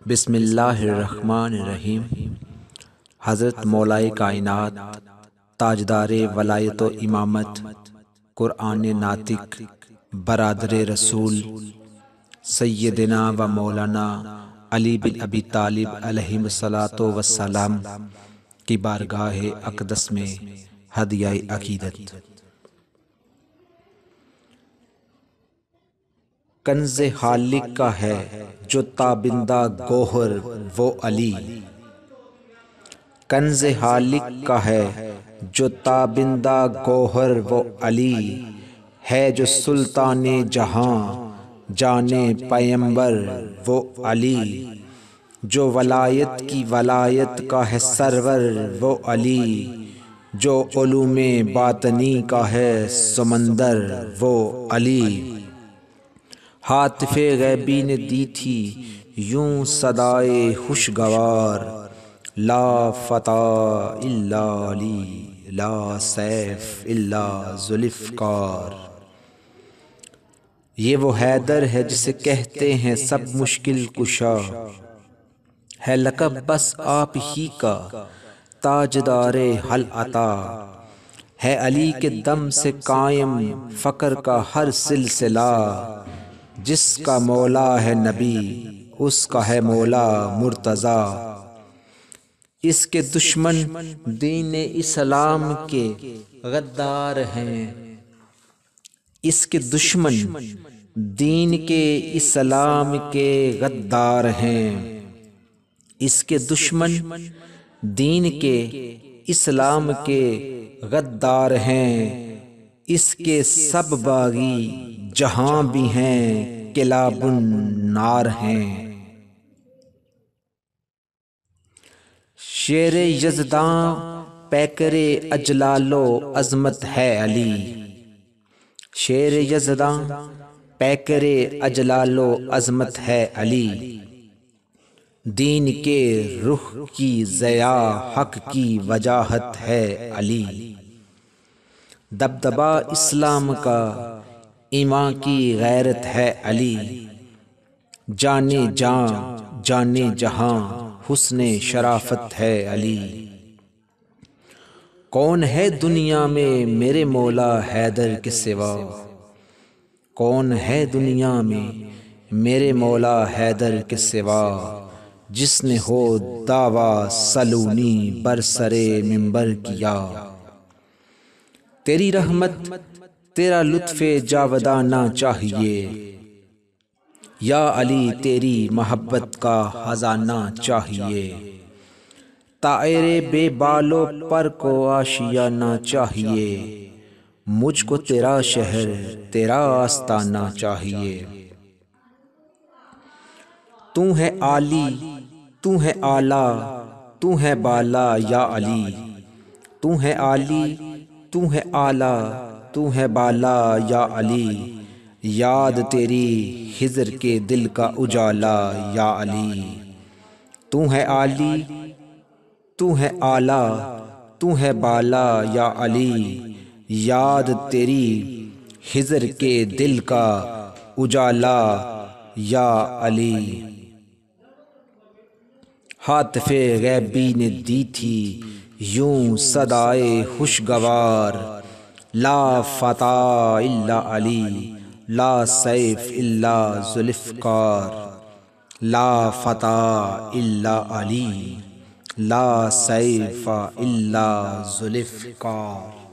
بسم اللہ الرحمن الرحیم۔ حضرت مولا کائنات تاجدار ولایت و امامت قرآن ناطق برادر رسول سیدنا و مولانا علی بن ابی طالب علیہ الصلاۃ والسلام کی بارگاہ اقدس میں ہدیہ عقیدت۔ کنز خالق کا ہے جو تابندہ گوہر وہ علی، کنز خالق کا ہے جو تابندہ گوہر وہ علی، ہے جو سلطان جہاں جانے پیمبر وہ علی، جو ولایت کی ولایت کا ہے سرور وہ علی، جو علوم باطنی کا ہے سمندر وہ علی۔ ہاتف غیبی نے دی تھی یوں صدائے خوشگوار، لا فتح الا علی لا سیف الا ذوالفقار۔ یہ وہ حیدر ہے جسے کہتے ہیں سب مشکل کشا، ہے لقب بس آپ ہی کا تاجدار حل عطا، ہے علی کے دم سے قائم فقر کا ہر سلسلہ، جس کا مولا ہے نبی اس کا ہے مولا مرتضیٰ۔ اس کے دشمن دین اسلام کے غدار ہیں، اس کے دشمن دین کے اسلام کے غدار ہیں، اس کے دشمن دین کے اسلام کے غدار ہیں، اس کے سب باغی جہاں بھی ہیں کلاب النار ہیں۔ شیر یزداں پیکر اجلال و عظمت ہے علی، شیر یزداں پیکر اجلال و عظمت ہے علی، دین کے رخ کی ضیاء حق کی وجاہت ہے علی، دبدبا اسلام کا ایمان کی غیرت ہے علی، جانے جاں جانے جہاں حسن شرافت ہے علی۔ کون ہے دنیا میں میرے مولا حیدر کے سوا، کون ہے دنیا میں میرے مولا حیدر کے سوا، جس نے ہو دعویٰ سلونی برسر منبر کیا۔ تیری رحمت تیرا لطف جاودانہ چاہیے، یا علی تیری محبت کا خزانہ چاہیے، طائر بے بال و پر کو آشیانہ چاہیے، مجھ کو تیرا شہر تیرا آستانہ چاہیے۔ تو ہے عالی تو ہے اعلیٰ تو ہے بالا یا علی، تو ہے عالی تو ہے اعلیٰ تو ہے بالا یا علی، یاد تیری خضر کے دل کا اجالا یا علی، تو ہے عالی تو ہے اعلیٰ تو ہے بالا یا علی، یاد تیری خضر کے دل کا اجالا یا علی۔ ہاتف غیبی نے دی تھی یوں صدائے خوشگوار، لا فتح الا علی لا سیف الا ذوالفقار، لا فتح الا علی لا سیف الا ذوالفقار۔